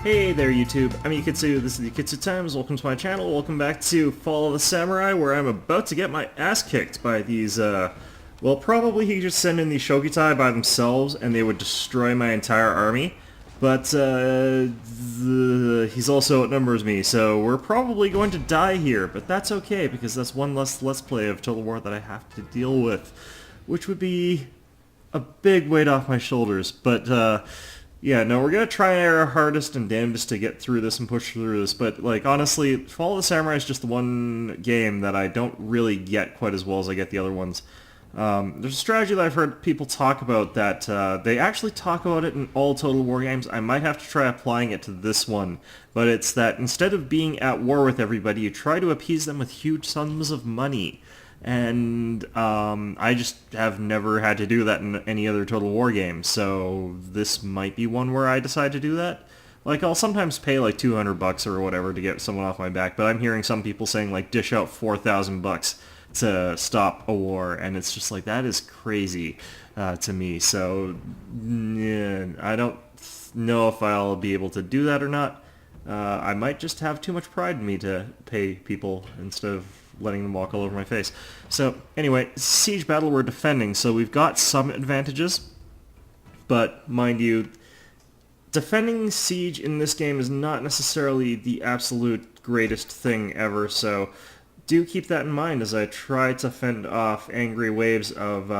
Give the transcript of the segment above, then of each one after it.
Hey there YouTube, I'm Yukitsu, this is Yukitsu Times, welcome to my channel, welcome back to Fall of the Samurai, where I'm about to get my ass kicked by these, well, probably he could just send in these Shogitai by themselves and they would destroy my entire army, but, he's also outnumbers me, so we're probably going to die here, but that's okay, because that's one less Let's Play of Total War that I have to deal with, which would be a big weight off my shoulders, but, yeah, no, we're gonna try our hardest and damnedest to get through this and push through this, but, like, honestly, Fall of the Samurai is just the one game that I don't really get quite as well as I get the other ones. There's a strategy that I've heard people talk about that, they actually talk about it in all Total War games. I might have to try applying it to this one, but it's that instead of being at war with everybody, you try to appease them with huge sums of money. And I just have never had to do that in any other Total War game, so this might be one where I decide to do that. Like, I'll sometimes pay like $200 or whatever to get someone off my back, but I'm hearing some people saying like dish out $4,000 to stop a war, and it's just like, that is crazy to me. So yeah, I don't know if I'll be able to do that or not. I might just have too much pride in me to pay people instead of letting them walk all over my face. So anyway, siege battle we're defending, so we've got some advantages, but mind you, defending siege in this game is not necessarily the absolute greatest thing ever, so do keep that in mind as I try to fend off angry waves of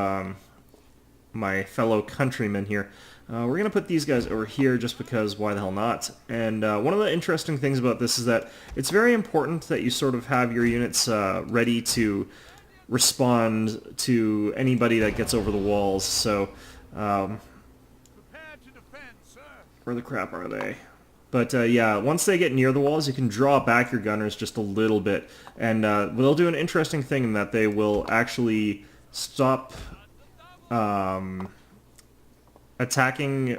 my fellow countrymen here. We're going to put these guys over here just because why the hell not. And one of the interesting things about this is that it's very important that you sort of have your units ready to respond to anybody that gets over the walls. So, where the crap are they? But yeah, once they get near the walls, you can draw back your gunners just a little bit. And they'll do an interesting thing in that they will actually stop attacking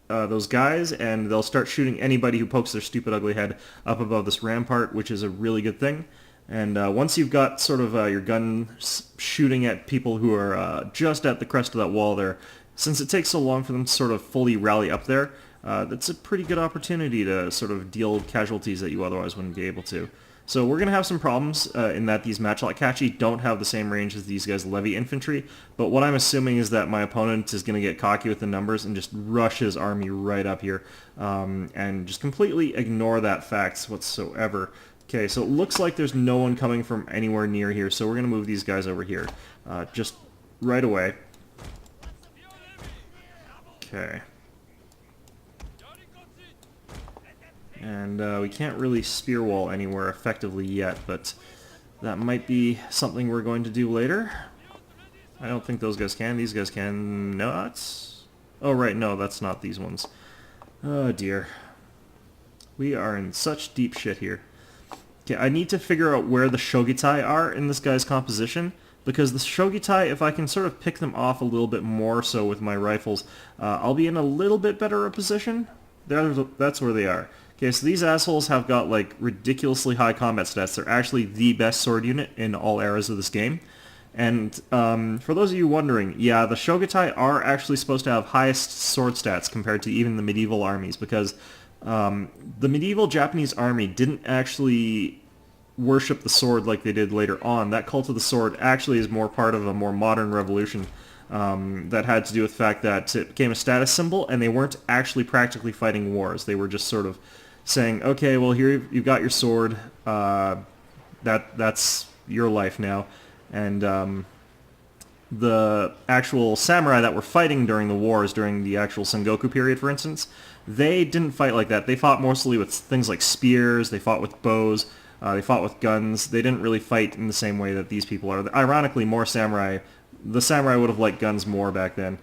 those guys, and they'll start shooting anybody who pokes their stupid ugly head up above this rampart, which is a really good thing. And once you've got sort of your gun shooting at people who are just at the crest of that wall there, since it takes so long for them to sort of fully rally up there, that's a pretty good opportunity to sort of deal casualties that you otherwise wouldn't be able to. So we're going to have some problems in that these Matchlock Kachi don't have the same range as these guys' Levy Infantry, but what I'm assuming is that my opponent is going to get cocky with the numbers and just rush his army right up here, and just completely ignore that fact whatsoever. Okay, so it looks like there's no one coming from anywhere near here, so we're going to move these guys over here, just right away. Okay. And we can't really spear wall anywhere effectively yet, but that might be something we're going to do later. I don't think those guys can. These guys can not. Oh, right, no, that's not these ones. Oh, dear. We are in such deep shit here. Okay, I need to figure out where the Shogitai are in this guy's composition, because the Shogitai, if I can sort of pick them off a little bit more so with my rifles, I'll be in a little bit better a position. That's where they are. Okay, so these assholes have got, like, ridiculously high combat stats. They're actually the best sword unit in all eras of this game. And for those of you wondering, yeah, the Shogitai are actually supposed to have highest sword stats compared to even the medieval armies, because the medieval Japanese army didn't actually worship the sword like they did later on. That cult of the sword actually is more part of a more modern revolution that had to do with the fact that it became a status symbol, and they weren't actually practically fighting wars. They were just sort of saying, okay, well, here you've got your sword, that's your life now. And the actual samurai that were fighting during the wars, during the actual Sengoku period, for instance, they didn't fight like that. They fought mostly with things like spears, they fought with bows, they fought with guns. They didn't really fight in the same way that these people are. Ironically, more samurai, the samurai would have liked guns more back then,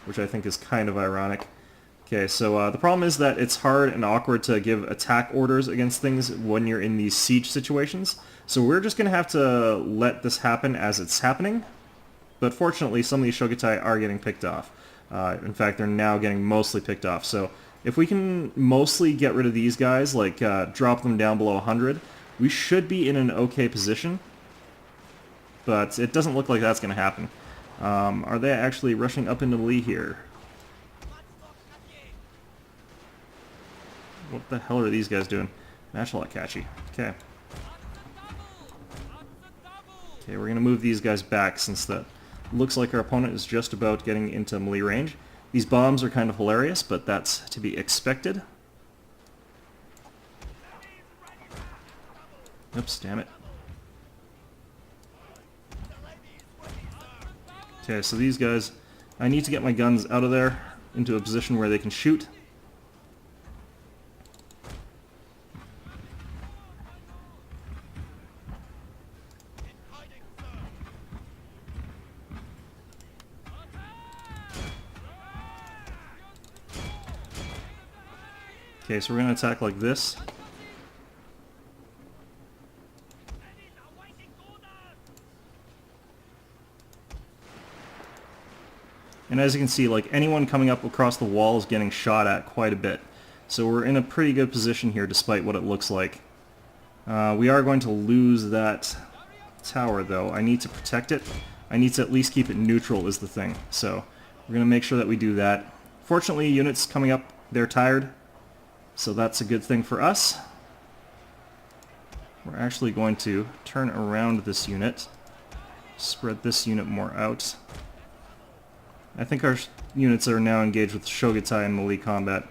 which I think is kind of ironic. Okay, so the problem is that it's hard and awkward to give attack orders against things when you're in these siege situations. So we're just going to have to let this happen as it's happening. But fortunately, some of these Shogitai are getting picked off. In fact, they're now getting mostly picked off. So if we can mostly get rid of these guys, like drop them down below 100, we should be in an okay position. But it doesn't look like that's going to happen. Are they actually rushing up into Lee here? What the hell are these guys doing? That's a lot catchy. Okay. Okay, we're going to move these guys back since that looks like our opponent is just about getting into melee range. These bombs are kind of hilarious, but that's to be expected. Oops, damn it. Okay, so these guys, I need to get my guns out of there into a position where they can shoot. Okay, so we're going to attack like this. And as you can see, like, anyone coming up across the wall is getting shot at quite a bit. So we're in a pretty good position here despite what it looks like. We are going to lose that tower though. I need to protect it. I need to at least keep it neutral is the thing. So we're going to make sure that we do that. Fortunately, units coming up, they're tired. So that's a good thing for us. We're actually going to turn around this unit. Spread this unit more out. I think our units are now engaged with Shogutai in melee combat.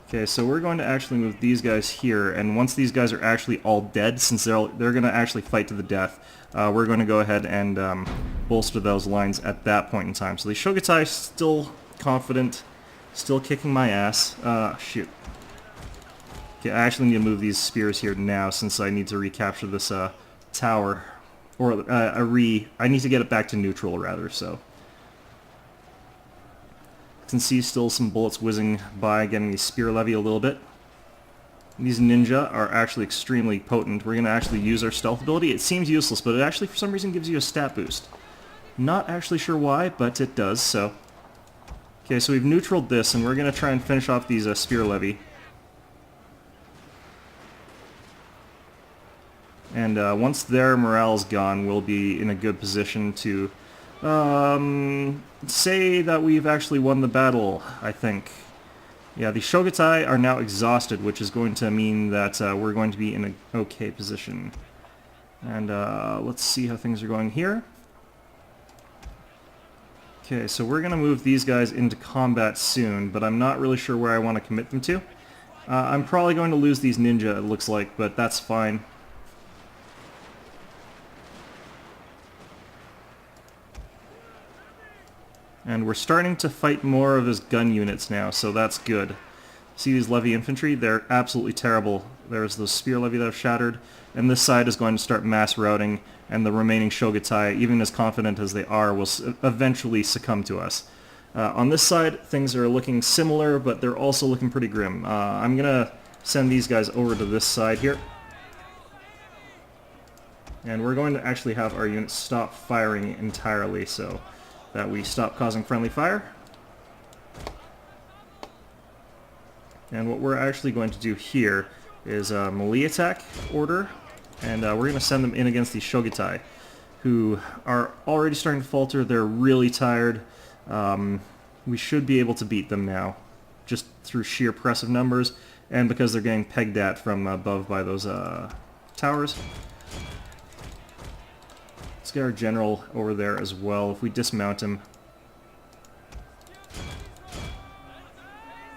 Okay, so we're going to actually move these guys here, and once these guys are actually all dead, since they're going to actually fight to the death, we're going to go ahead and bolster those lines at that point in time. So the Shogutai still confident, still kicking my ass. Shoot. Okay, I actually need to move these spears here now since I need to recapture this tower. Or I need to get it back to neutral rather, so. You can see still some bullets whizzing by, getting the spear levy a little bit. These ninja are actually extremely potent. We're going to actually use our stealth ability. It seems useless, but it actually for some reason gives you a stat boost. Not actually sure why, but it does, so. Okay, so we've neutraled this, and we're going to try and finish off these spear levy. And once their morale is gone, we'll be in a good position to say that we've actually won the battle, I think. Yeah, the Shogutai are now exhausted, which is going to mean that we're going to be in an okay position. And let's see how things are going here. Okay, so we're going to move these guys into combat soon, but I'm not really sure where I want to commit them to. I'm probably going to lose these ninja, it looks like, but that's fine. And we're starting to fight more of his gun units now, so that's good. See these levy infantry? They're absolutely terrible. There's the spear levy that have shattered, and this side is going to start mass routing, and the remaining Shogutai, even as confident as they are, will eventually succumb to us. On this side, things are looking similar, but they're also looking pretty grim. I'm going to send these guys over to this side here. And we're going to actually have our units stop firing entirely, so that we stop causing friendly fire. And what we're actually going to do here is a melee attack order, and we're going to send them in against these Shogutai, who are already starting to falter. They're really tired. We should be able to beat them now, just through sheer press of numbers, and because they're getting pegged at from above by those towers. Let's get our general over there as well. If we dismount him.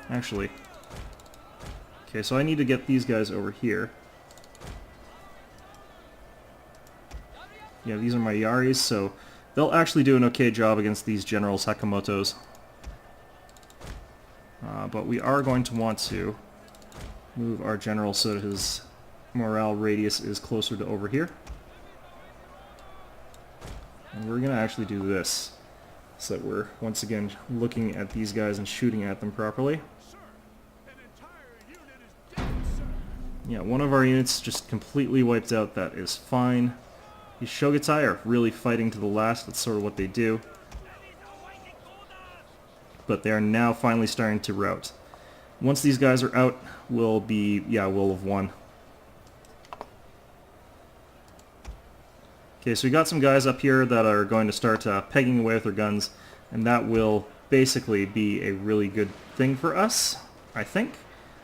Actually. Okay, so I need to get these guys over here. Yeah, these are my Yaris, so they'll actually do an okay job against these General Sakamotos. But we are going to want to move our general so that his morale radius is closer to over here. And we're going to actually do this, so that we're, once again, looking at these guys and shooting at them properly. Yeah, one of our units just completely wiped out. That is fine. These Shogutai are really fighting to the last. That's sort of what they do. But they are now finally starting to rout. Once these guys are out, we'll have won. Okay, so we got some guys up here that are going to start pegging away with their guns, and that will basically be a really good thing for us, I think.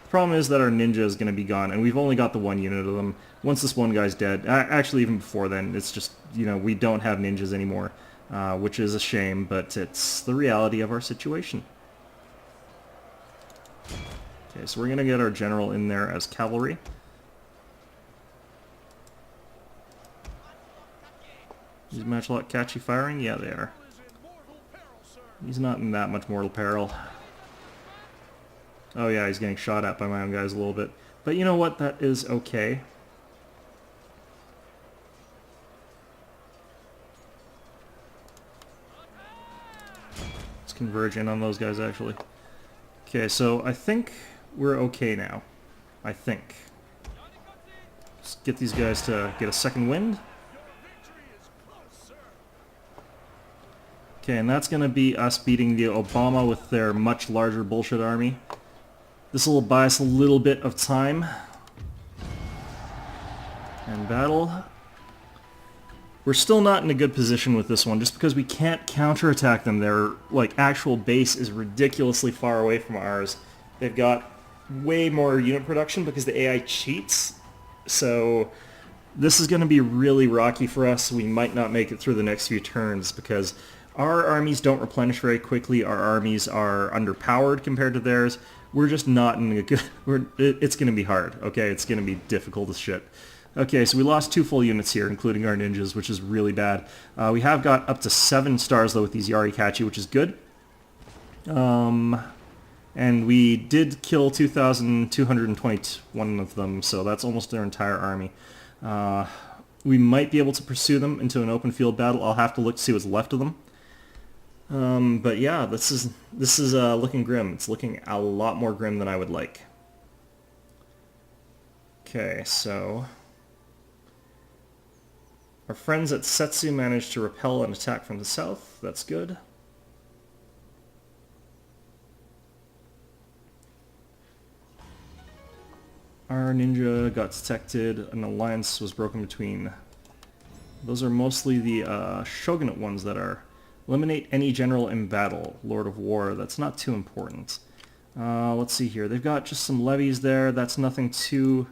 Problem is that our ninja is going to be gone, and we've only got the one unit of them. Once this one guy's dead, actually even before then, it's just, you know, we don't have ninjas anymore, which is a shame, but it's the reality of our situation. Okay, so we're going to get our general in there as cavalry. Is Matchlock catchy firing? Yeah, they are. He's not in that much mortal peril. Oh yeah, he's getting shot at by my own guys a little bit. But you know what? That is okay. Let's converge in on those guys, actually. Okay, so I think we're okay now. I think. Let's get these guys to get a second wind. Okay, and that's going to be us beating the Obama with their much larger bullshit army. This will buy us a little bit of time and battle. We're still not in a good position with this one, just because we can't counterattack them. Their actual base is ridiculously far away from ours. They've got way more unit production because the AI cheats. So this is going to be really rocky for us. We might not make it through the next few turns because our armies don't replenish very quickly. Our armies are underpowered compared to theirs. We're just not in a good... it's going to be hard, okay? It's going to be difficult as shit. Okay, so we lost 2 full units here, including our ninjas, which is really bad. We have got up to 7 stars, though, with these Yarikachi, which is good. And we did kill 2,221 of them, so that's almost their entire army. We might be able to pursue them into an open field battle. I'll have to look to see what's left of them. But yeah, this is looking grim. It's looking a lot more grim than I would like. Okay, so our friends at Setsu managed to repel an attack from the south. That's good. Our ninja got detected. An alliance was broken between. Those are mostly the shogunate ones that are. Eliminate any general in battle. Lord of War. That's not too important. Let's see here. They've got just some levies there. That's nothing too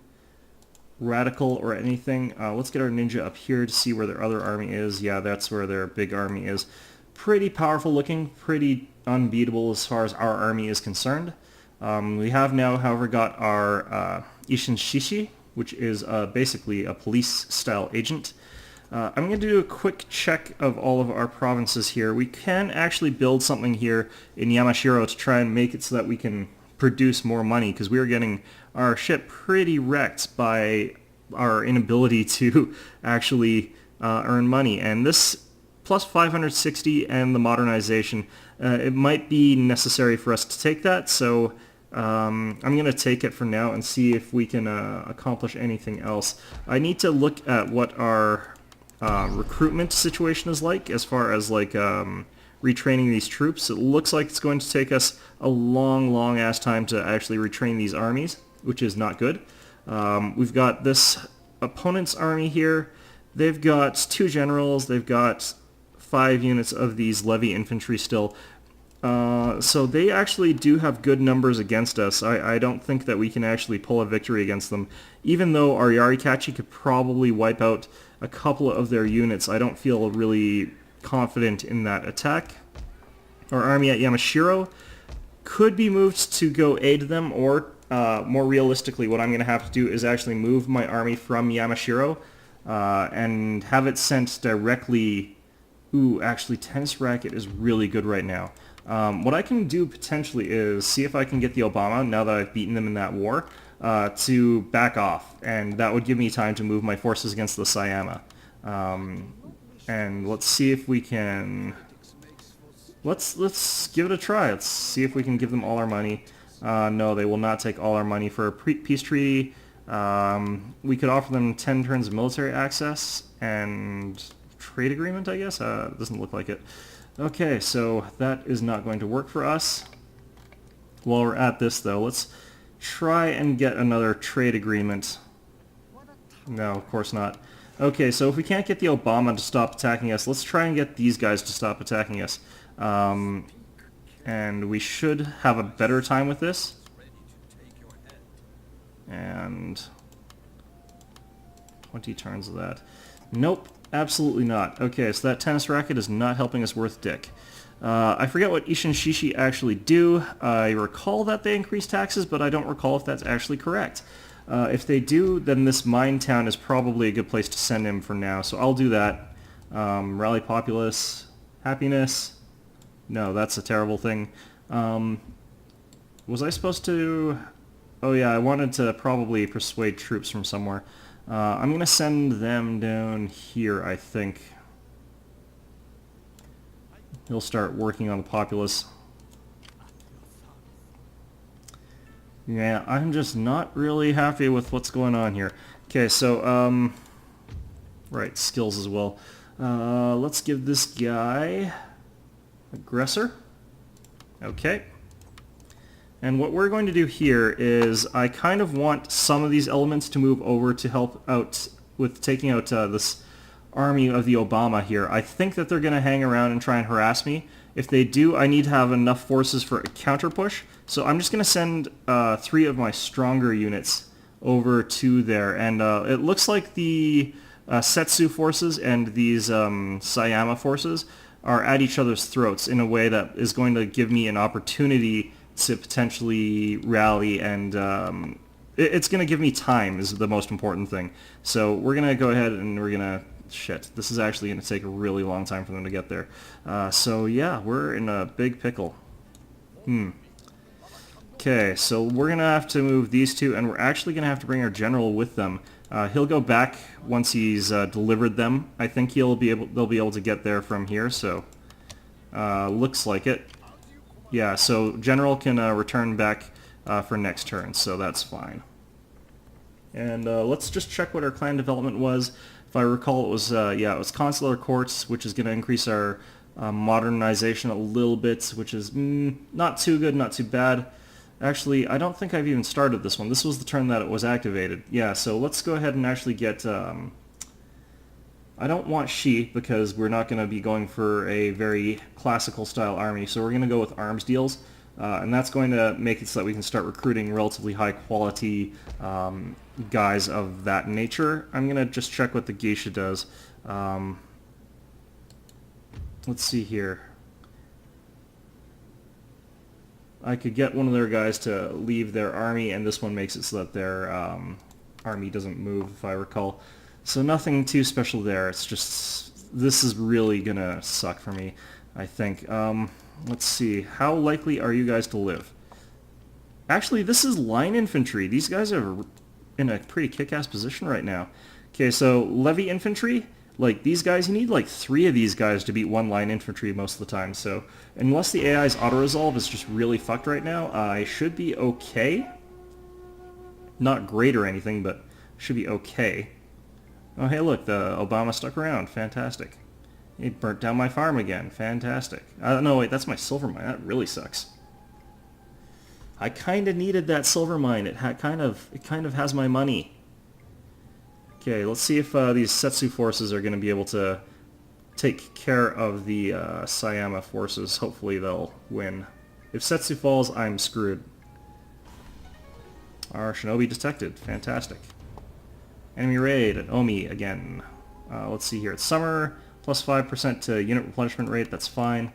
radical or anything. Let's get our ninja up here to see where their other army is. Yeah, that's where their big army is. Pretty powerful looking. Pretty unbeatable as far as our army is concerned. We have now, however, got our Ishin Shishi, which is basically a police-style agent. I'm going to do a quick check of all of our provinces here. We can actually build something here in Yamashiro to try and make it so that we can produce more money, because we are getting our ship pretty wrecked by our inability to actually earn money. And this plus 560 and the modernization, it might be necessary for us to take that, so I'm going to take it for now and see if we can accomplish anything else. I need to look at what our recruitment situation is like, as far as retraining these troops. It looks like it's going to take us a long ass time to actually retrain these armies, which is not good. We've got this opponent's army here. They've got 2 generals. They've got 5 units of these levy infantry still. So they actually do have good numbers against us. I don't think that we can actually pull a victory against them. Even though our Yarikachi could probably wipe out a couple of their units, I don't feel really confident in that attack. Our army at Yamashiro could be moved to go aid them, or more realistically, what I'm going to have to do is actually move my army from Yamashiro and have it sent directly... Ooh, actually, Tennis Racket is really good right now. What I can do potentially is see if I can get the Obama, now that I've beaten them in that war, to back off, and that would give me time to move my forces against the Sayama. And let's see if we can... Let's give it a try. Let's see if we can give them all our money. No, they will not take all our money for a peace treaty. We could offer them 10 turns of military access and trade agreement, I guess? It doesn't look like it. Okay, so that is not going to work for us. While we're at this, though, let's try and get another trade agreement. No, of course not. Okay, so if we can't get the Obama to stop attacking us, let's try and get these guys to stop attacking us. And we should have a better time with this. And 20 turns of that. Nope, absolutely not. Okay, so that tennis racket is not helping us worth dick. I forget what Ishin Shishi actually do. I recall that they increase taxes, but I don't recall if that's actually correct. If they do, then this mine town is probably a good place to send him for now, so I'll do that. Rally populace, happiness. No, that's a terrible thing. Was I supposed to... Oh yeah, I wanted to probably persuade troops from somewhere. I'm going to send them down here, I think. He'll start working on the populace. Yeah, I'm just not really happy with what's going on here. Okay, so, right, skills as well. Let's give this guy aggressor. Okay. And what we're going to do here is I kind of want some of these elements to move over to help out with taking out this army of the Obama here. I think that they're going to hang around and try and harass me. If they do, I need to have enough forces for a counter push. So I'm just going to send 3 of my stronger units over to there. And it looks like the Setsu forces and these Sayama forces are at each other's throats in a way that is going to give me an opportunity to potentially rally, and it's going to give me time is the most important thing. So we're going to go ahead and we're going to... Shit, this is actually going to take a really long time for them to get there. So yeah, we're in a big pickle. Okay, so we're going to have to move these two, and we're actually going to have to bring our general with them. He'll go back once he's delivered them. I think they'll be able to get there from here, so looks like it. Yeah, so General can return back for next turn, so that's fine. And let's just check what our clan development was. If I recall, it was it was Consular Courts, which is going to increase our modernization a little bit, which is not too good, not too bad. Actually, I don't think I've even started this one. This was the turn that it was activated. Yeah, so let's go ahead and actually get... I don't want Shi, because we're not going to be going for a very classical style army, so we're going to go with arms deals, and that's going to make it so that we can start recruiting relatively high quality guys of that nature. I'm going to just check what the geisha does. Let's see here. I could get one of their guys to leave their army, and this one makes it so that their army doesn't move, if I recall. So nothing too special there. It's just, this is really gonna suck for me, I think. Let's see, how likely are you guys to live? Actually, this is line infantry. These guys are in a pretty kick-ass position right now. Okay, so levy infantry, like these guys, you need like 3 of these guys to beat 1 line infantry most of the time. So unless the AI's auto-resolve is just really fucked right now, I should be okay. Not great or anything, but should be okay. Oh, hey, look, the Obama stuck around. Fantastic. It burnt down my farm again. Fantastic. No, wait, that's my silver mine. That really sucks. I kind of needed that silver mine. It kind of has my money. Okay, let's see if these Setsu forces are going to be able to take care of the Sayama forces. Hopefully they'll win. If Setsu falls, I'm screwed. Our shinobi detected. Fantastic. Enemy raid at Omi again. Let's see here. It's summer, plus 5% to unit replenishment rate. That's fine.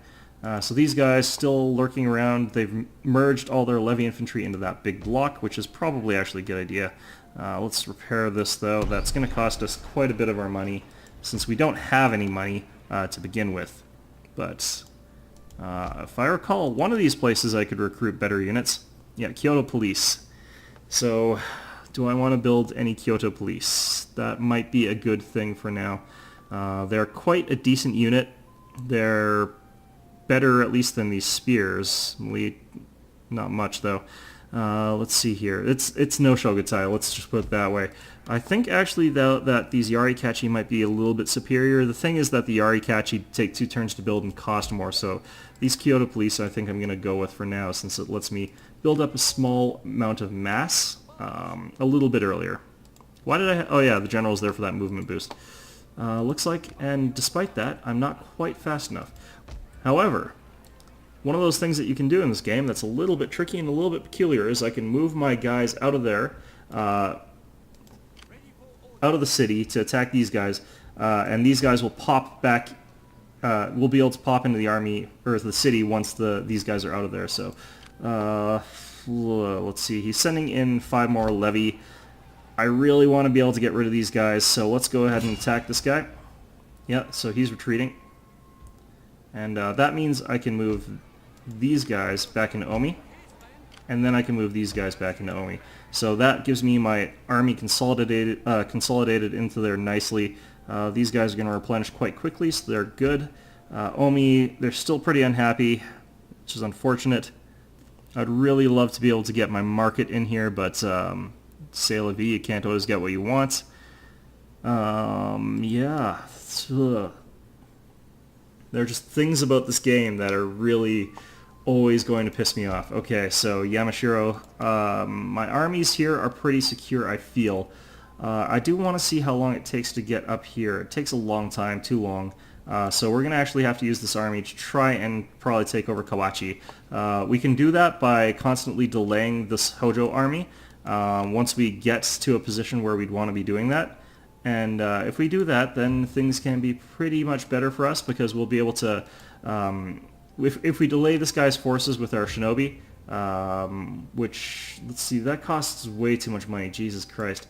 So these guys still lurking around. They've merged all their levy infantry into that big block, which is probably actually a good idea. Let's repair this, though. That's going to cost us quite a bit of our money, since we don't have any money to begin with. But if I recall, one of these places I could recruit better units. Yeah, Kyoto Police. So... do I want to build any Kyoto Police? That might be a good thing for now. They're quite a decent unit. They're better at least than these spears. Not much though. Let's see here. It's no Shogutai, let's just put it that way. I think actually that these Yarikachi might be a little bit superior. The thing is that the Yarikachi take 2 turns to build and cost more, so these Kyoto Police I think I'm going to go with for now, since it lets me build up a small amount of mass a little bit earlier. Why did I... oh yeah, the general's there for that movement boost. Looks like, and despite that, I'm not quite fast enough. However, one of those things that you can do in this game that's a little bit tricky and a little bit peculiar is I can move my guys out of there, out of the city to attack these guys, and these guys will pop back. We'll be able to pop into the army or the city once these guys are out of there. So let's see. He's sending in 5 more levy. I really want to be able to get rid of these guys, so let's go ahead and attack this guy. Yeah, so he's retreating, and that means I can move these guys back into Omi, and then I can move these guys back into Omi. So that gives me my army consolidated into there nicely. These guys are going to replenish quite quickly, so they're good. Omi, they're still pretty unhappy, which is unfortunate. I'd really love to be able to get my market in here, but c'est la vie, you can't always get what you want. Yeah. There are just things about this game that are really always going to piss me off. Okay, so Yamashiro, my armies here are pretty secure, I feel. I do want to see how long it takes to get up here. It takes a long time, too long. So we're going to actually have to use this army to try and probably take over Kawachi. We can do that by constantly delaying this Hojo army once we get to a position where we'd want to be doing that. And if we do that, then things can be pretty much better for us, because we'll be able to... if we delay this guy's forces with our shinobi, which, let's see, that costs way too much money, Jesus Christ.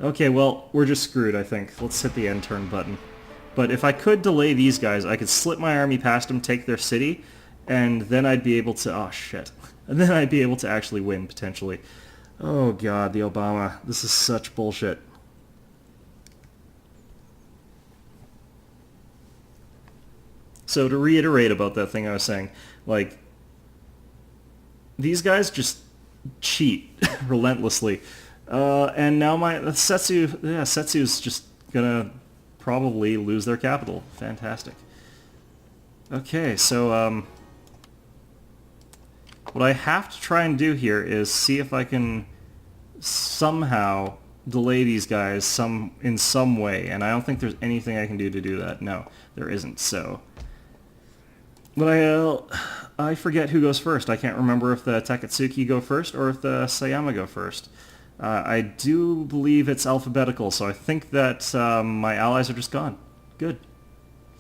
Okay, well, we're just screwed, I think. Let's hit the end turn button. But if I could delay these guys, I could slip my army past them, take their city, and then I'd be able to... Oh, shit. And then I'd be able to actually win, potentially. Oh, God, the Obama. This is such bullshit. So to reiterate about that thing I was saying, like, these guys just cheat relentlessly. And now Setsu's just gonna probably lose their capital. Fantastic. Okay, so what I have to try and do here is see if I can somehow delay these guys in some way, and I don't think there's anything I can do to do that. No, there isn't. So, but I forget who goes first. I can't remember if the Takatsuki go first or if the Sayama go first. I do believe it's alphabetical, so I think that my allies are just gone. Good.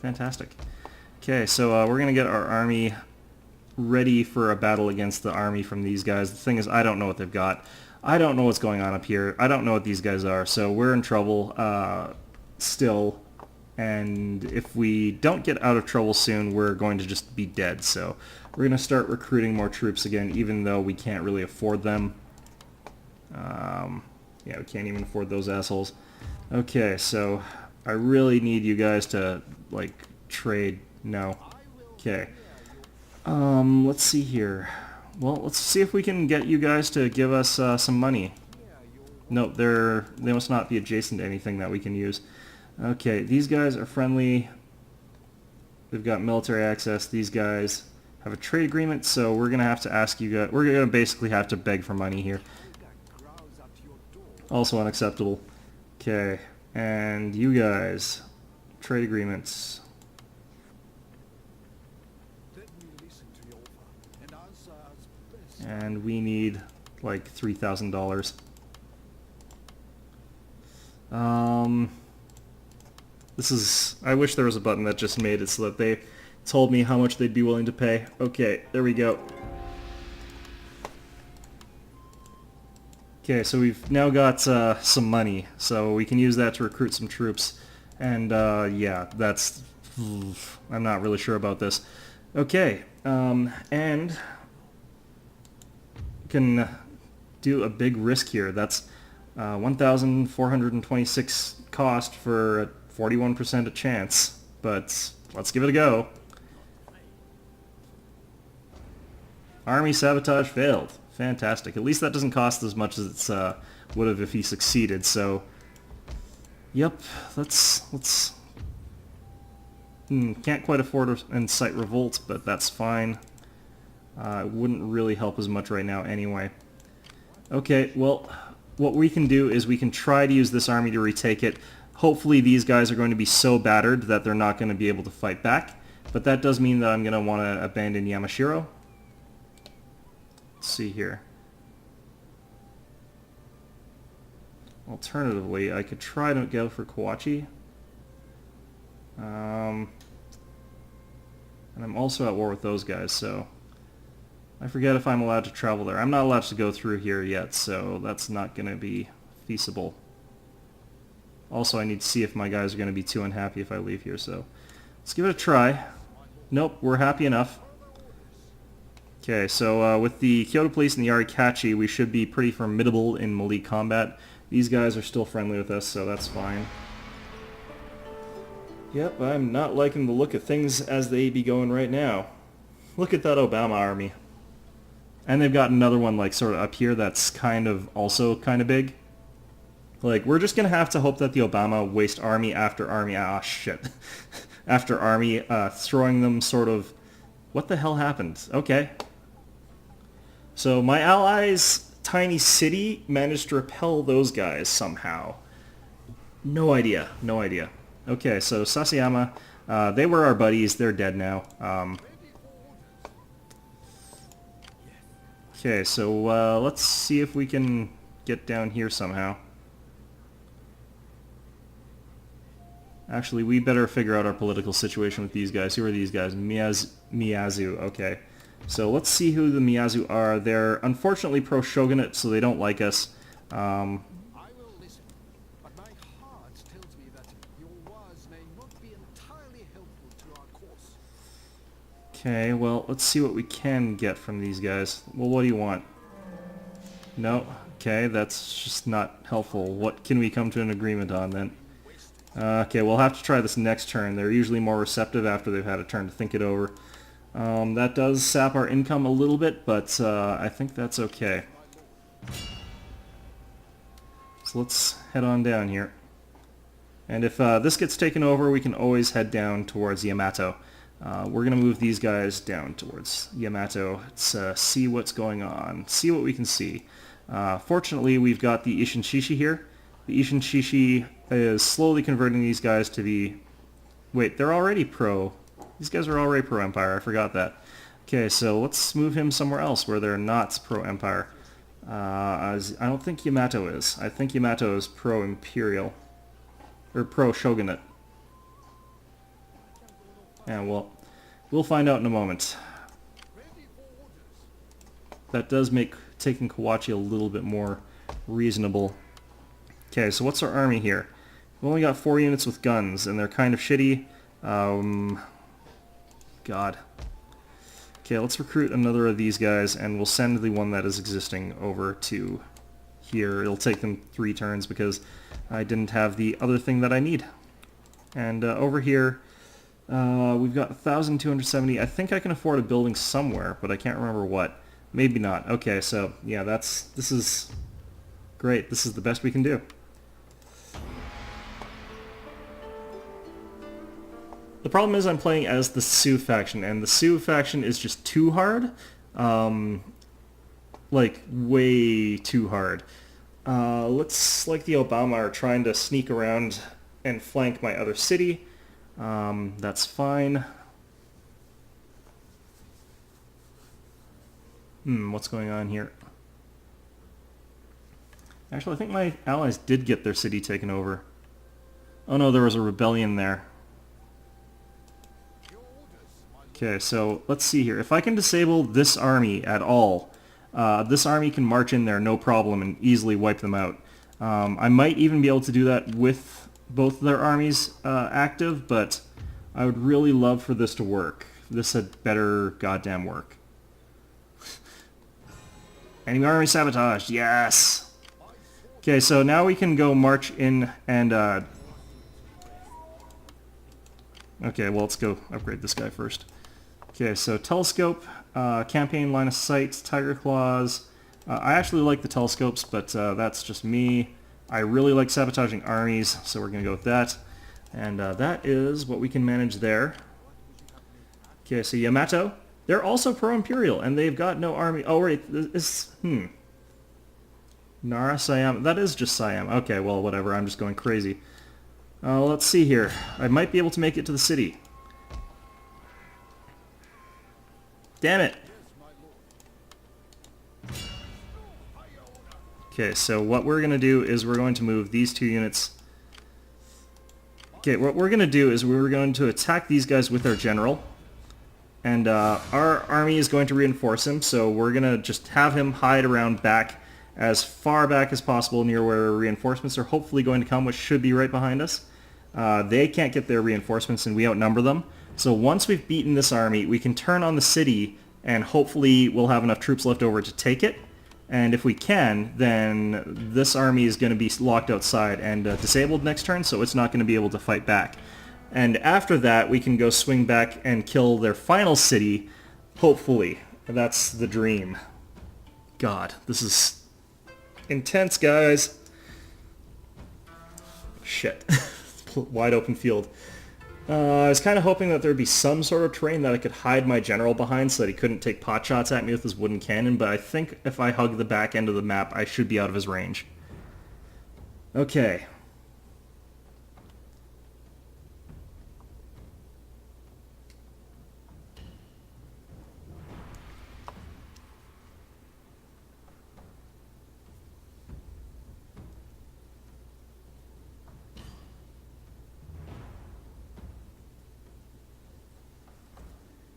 Fantastic. Okay, so we're going to get our army ready for a battle against the army from these guys. The thing is, I don't know what they've got. I don't know what's going on up here. I don't know what these guys are, so we're in trouble still. And if we don't get out of trouble soon, we're going to just be dead. So we're going to start recruiting more troops again, even though we can't really afford them. Yeah, we can't even afford those assholes. Okay, so I really need you guys to, like, trade. No. Okay. Let's see here. Well, let's see if we can get you guys to give us some money. No, they must not be adjacent to anything that we can use. Okay, these guys are friendly. They've got military access. These guys have a trade agreement, so we're going to have to ask you guys... We're going to basically have to beg for money here. Also unacceptable. Okay, and you guys, trade agreements. And we need like $3,000. This is... I wish there was a button that just made it so that they told me how much they'd be willing to pay. Okay, there we go. Okay, so we've now got some money, so we can use that to recruit some troops. And yeah, that's... I'm not really sure about this. Okay, and can do a big risk here. That's 1,426 cost for a 41% chance, but let's give it a go. Army sabotage failed. Fantastic. At least that doesn't cost as much as it would have if he succeeded, so... Yep, let's... Can't quite afford to incite revolt, but that's fine. It wouldn't really help as much right now anyway. Okay, well, what we can do is we can try to use this army to retake it. Hopefully these guys are going to be so battered that they're not going to be able to fight back, but that does mean that I'm going to want to abandon Yamashiro. See here. Alternatively, I could try to go for Kawachi. And I'm also at war with those guys, so I forget if I'm allowed to travel there. I'm not allowed to go through here yet, so that's not going to be feasible. Also, I need to see if my guys are going to be too unhappy if I leave here, so let's give it a try. Nope, we're happy enough. Okay, so with the Kyoto Police and the Arikachi, we should be pretty formidable in melee combat. These guys are still friendly with us, so that's fine. Yep, I'm not liking the look of things as they be going right now. Look at that Obama army. And they've got another one like sort of up here that's also kind of big. Like, we're just going to have to hope that the Obama waste army after army, shit, after army, throwing them sort of, what the hell happened? Okay. So my allies' tiny city managed to repel those guys somehow. No idea, no idea. Okay, so Sasayama, they were our buddies, they're dead now. Okay, so let's see if we can get down here somehow. Actually, we better figure out our political situation with these guys. Who are these guys? Miyazu, okay. So let's see who the Miyazu are. They're unfortunately pro-shogunate, so they don't like us. I will listen, but my heart tells me that your words may not be entirely helpful to our course. Okay, well, let's see what we can get from these guys. Well, what do you want? No? Okay, that's just not helpful. What can we come to an agreement on, then? Okay, we'll have to try this next turn. They're usually more receptive after they've had a turn to think it over. That does sap our income a little bit, but I think that's okay. So let's head on down here. And if this gets taken over, we can always head down towards Yamato. We're going to move these guys down towards Yamato. Let's see what's going on, see what we can see. Fortunately, we've got the Ishinshishi here. The Ishinshishi is slowly converting these guys to be... Wait, they're already pro. These guys are already pro-Empire, I forgot that. Okay, so let's move him somewhere else where they're not pro-Empire. I don't think Yamato is. I think Yamato is pro-Imperial. Or pro-Shogunate. Yeah, well, we'll find out in a moment. That does make taking Kawachi a little bit more reasonable. Okay, so what's our army here? We've only got 4 units with guns, and they're kind of shitty. God. Okay, let's recruit another of these guys, and we'll send the one that is existing over to here. It'll take them 3 turns because I didn't have the other thing that I need. And over here, we've got 1,270. I think I can afford a building somewhere, but I can't remember what. Maybe not. Okay, so yeah, this is great. This is the best we can do. The problem is I'm playing as the Sioux faction, and the Sioux faction is just too hard. Like, way too hard. Looks like the Obama are trying to sneak around and flank my other city. That's fine. What's going on here? Actually, I think my allies did get their city taken over. Oh no, there was a rebellion there. Okay, so let's see here. If I can disable this army at all, this army can march in there no problem and easily wipe them out. I might even be able to do that with both their armies active, but I would really love for this to work. This had better goddamn work. Enemy army sabotaged, yes! Okay, so now we can go march in and... Okay, well, let's go upgrade this guy first. Okay, so telescope, campaign line of sight, tiger claws. I actually like the telescopes, but that's just me. I really like sabotaging armies, so we're going to go with that. And that is what we can manage there. Okay, so Yamato, they're also pro-imperial, and they've got no army. Oh, wait, Nara, Siam, that is just Siam. Okay, well, whatever, I'm just going crazy. Let's see here. I might be able to make it to the city. Damn it! Okay, so what we're going to do is we're going to move these 2 units. Okay, what we're going to do is we're going to attack these guys with our general. And our army is going to reinforce him, so we're going to just have him hide around back, as far back as possible near where reinforcements are hopefully going to come, which should be right behind us. They can't get their reinforcements and we outnumber them. So once we've beaten this army, we can turn on the city and hopefully we'll have enough troops left over to take it. And if we can, then this army is going to be locked outside and disabled next turn, so it's not going to be able to fight back. And after that, we can go swing back and kill their final city, hopefully. That's the dream. God, this is intense, guys. Shit. Wide open field. I was kind of hoping that there would be some sort of terrain that I could hide my general behind so that he couldn't take pot shots at me with his wooden cannon, but I think if I hug the back end of the map, I should be out of his range. Okay.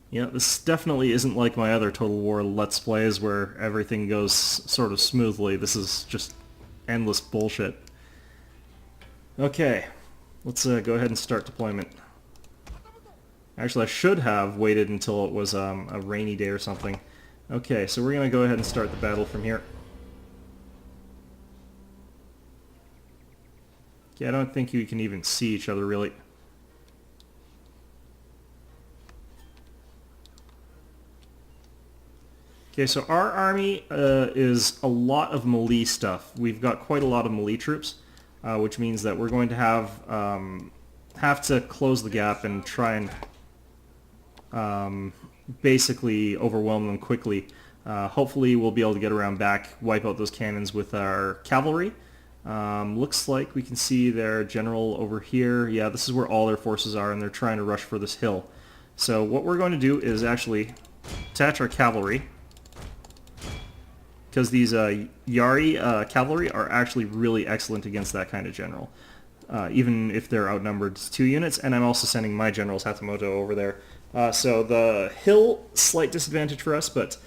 Yeah, this definitely isn't like my other Total War Let's Plays where everything goes sort of smoothly. This is just endless bullshit. Okay, let's go ahead and start deployment. Actually, I should have waited until it was a rainy day or something. Okay, so we're going to go ahead and start the battle from here. Okay, I don't think you can even see each other really. Okay, so our army is a lot of melee stuff. We've got quite a lot of melee troops, which means that we're going to have to close the gap and try and basically overwhelm them quickly. Hopefully we'll be able to get around back, wipe out those cannons with our cavalry. Looks like we can see their general over here. Yeah, this is where all their forces are, and they're trying to rush for this hill. So what we're going to do is actually attach our cavalry, because these Yari cavalry are actually really excellent against that kind of general, even if they're outnumbered 2 units, and I'm also sending my generals Hatamoto over there. So the hill, slight disadvantage for us, but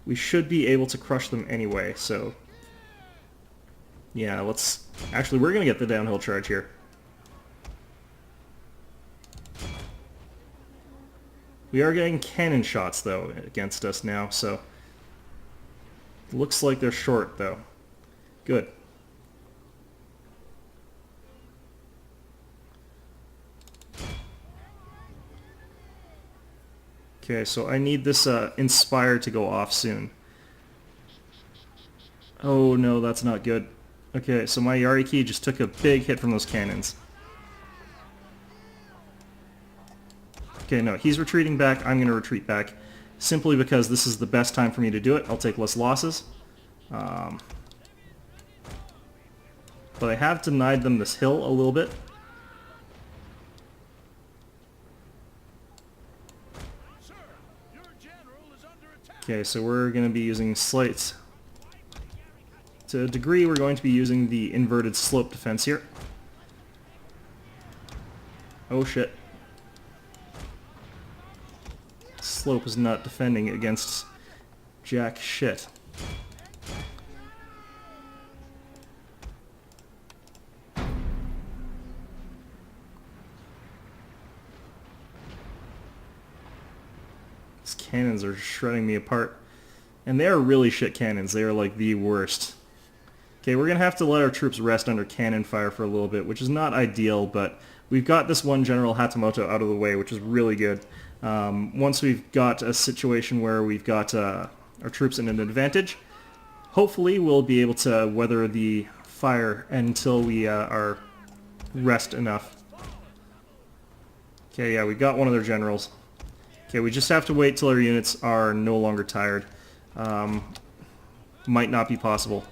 we should be able to crush them anyway, so yeah, let's... Actually, we're going to get the downhill charge here. We are getting cannon shots, though, against us now, so... Looks like they're short, though. Good. Okay, so I need this Inspire to go off soon. Oh no, that's not good. Okay, so my Yariki just took a big hit from those cannons. Okay, no, he's retreating back. I'm going to retreat back. Simply because this is the best time for me to do it. I'll take less losses. But I have denied them this hill a little bit. Okay, so we're going to be using slight... To a degree, we're going to be using the inverted slope defense here. Oh shit. Slope is not defending against jack shit. These cannons are shredding me apart. And they are really shit cannons. They are like the worst. Okay, we're going to have to let our troops rest under cannon fire for a little bit, which is not ideal, but we've got this one General Hatamoto out of the way, which is really good. Once we've got a situation where we've got our troops in an advantage, hopefully we'll be able to weather the fire until we are rest enough. Okay, yeah, we got one of their generals. Okay, we just have to wait till our units are no longer tired. Might not be possible.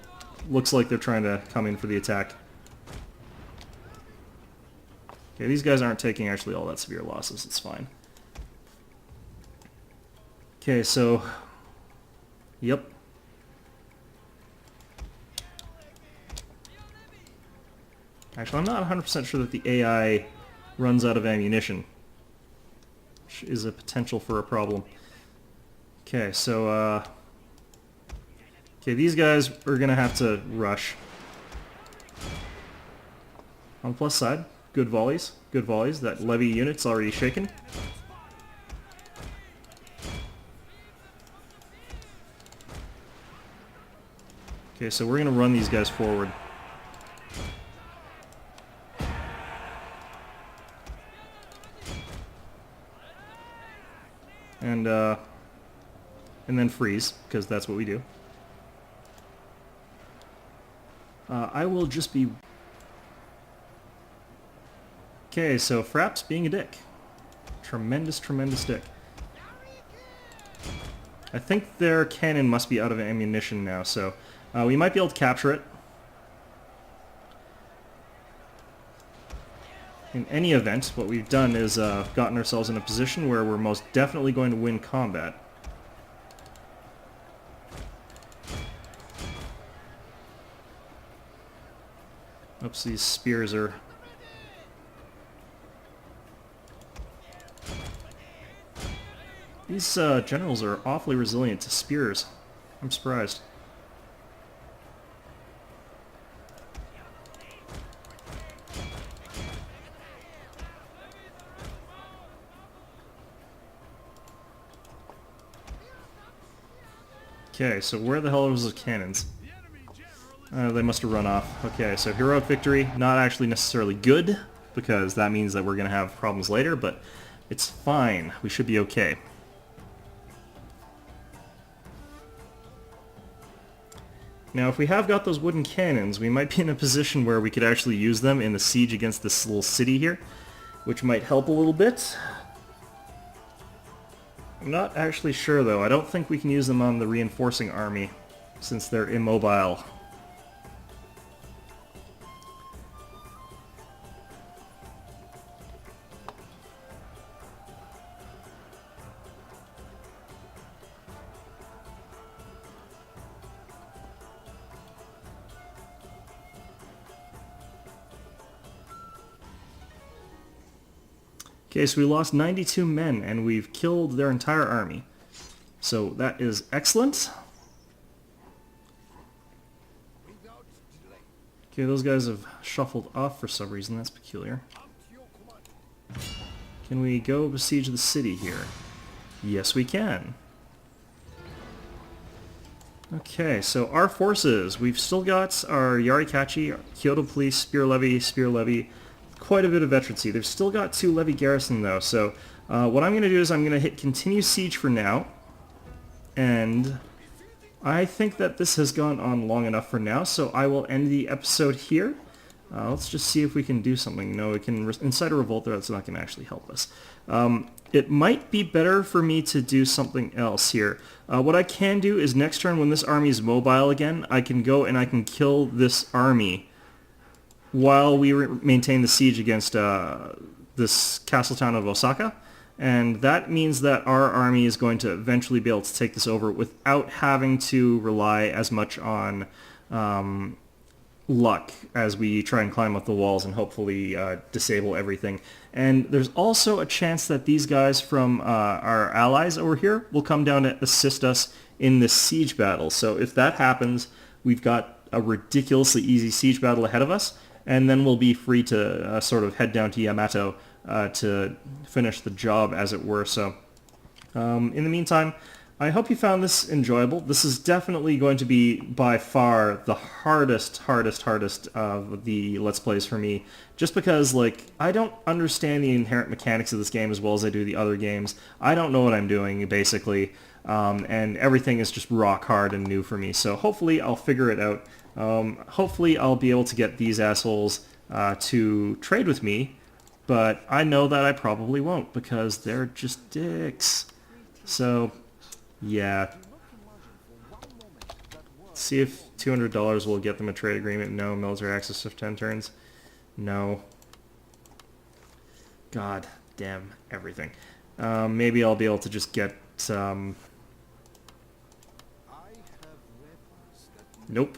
Looks like they're trying to come in for the attack. Okay, these guys aren't taking actually all that severe losses. It's fine. Okay, so... Yep. Actually, I'm not 100% sure that the AI runs out of ammunition, which is a potential for a problem. Okay, so, okay, these guys are gonna have to rush. On the plus side, good volleys, good volleys. That levy unit's already shaken. Okay, so we're gonna run these guys forward. And then freeze, because that's what we do. I will just be... Okay, so Fraps being a dick. Tremendous, tremendous dick. I think their cannon must be out of ammunition now, so we might be able to capture it. In any event, what we've done is gotten ourselves in a position where we're most definitely going to win combat. Oops, these spears are... These generals are awfully resilient to spears. I'm surprised. Okay, so where the hell are those cannons? They must have run off. Okay, so heroic victory, not actually necessarily good, because that means that we're going to have problems later, but it's fine. We should be okay. Now, if we have got those wooden cannons, we might be in a position where we could actually use them in the siege against this little city here, which might help a little bit. I'm not actually sure, though. I don't think we can use them on the reinforcing army, since they're immobile. Okay, so we lost 92 men, and we've killed their entire army. So that is excellent. Okay, those guys have shuffled off for some reason. That's peculiar. Can we go besiege the city here? Yes, we can. Okay, so our forces. We've still got our Yarikachi, Kyoto Police, Spear Levy, quite a bit of veterancy. They've still got 2 levy garrison though, so what I'm going to do is I'm going to hit continue siege for now, and I think that this has gone on long enough for now, so I will end the episode here. Let's just see if we can do something. No, we can incite a revolt there. That's not going to actually help us. It might be better for me to do something else here. What I can do is next turn when this army is mobile again, I can go and I can kill this army while we maintain the siege against this castle town of Osaka, and that means that our army is going to eventually be able to take this over without having to rely as much on luck as we try and climb up the walls and hopefully disable everything. And there's also a chance that these guys from our allies over here will come down to assist us in this siege battle. So if that happens, we've got a ridiculously easy siege battle ahead of us, and then we'll be free to sort of head down to Yamato to finish the job, as it were. So, in the meantime, I hope you found this enjoyable. This is definitely going to be by far the hardest of the Let's Plays for me, just because, like, I don't understand the inherent mechanics of this game as well as I do the other games. I don't know what I'm doing, basically, and everything is just rock hard and new for me. So hopefully I'll figure it out. Hopefully I'll be able to get these assholes to trade with me, but I know that I probably won't because they're just dicks. So, yeah. See if $200 will get them a trade agreement. No. Military access of 10 turns. No. God damn everything. Maybe I'll be able to just get... Nope.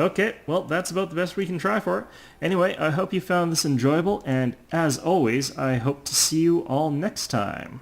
Okay, well, that's about the best we can try for it. Anyway, I hope you found this enjoyable, and as always, I hope to see you all next time.